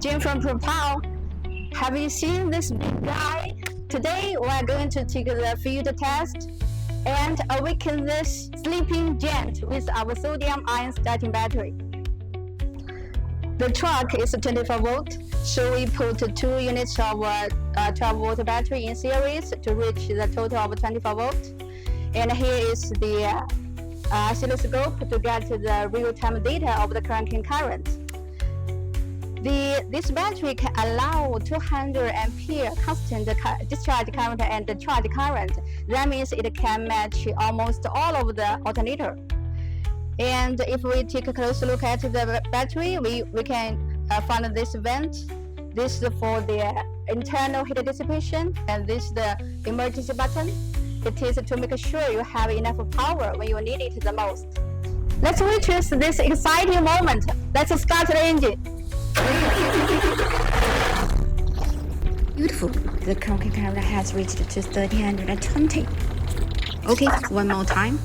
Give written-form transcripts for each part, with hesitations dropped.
Jim from Propel. Have you seen this big guy? Today we are going to take the field test and awaken this sleeping giant with our sodium-ion starting battery. The truck is 24 volt, so we put 2 units of 12 volt battery in series to reach the total of 24 volt. And here is the oscilloscope to get the real-time data of the cranking current. This battery can allow 200 ampere constant discharge current and charge current. That means it can match almost all of the alternator. And if we take a close look at the battery, we can find this vent. This is for the internal heat dissipation, and this is the emergency button. It is to make sure you have enough power when you need it the most. Let's witness this exciting moment. Let's start the engine. Beautiful. The cranking current has reached to 1320. Okay, one more time.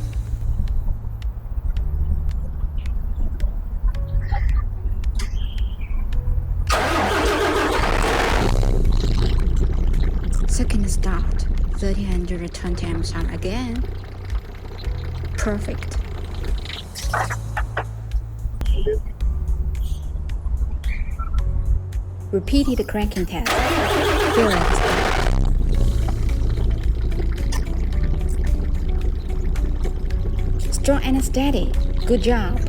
Second start, 1320 amps on again. Perfect. Repeated cranking test. Good. Strong and steady. Good job.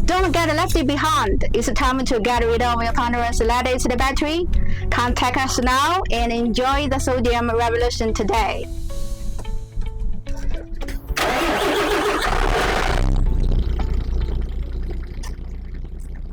Don't get left behind. It's time to get rid of your counters lead-acid battery. Contact us now and enjoy the sodium revolution today.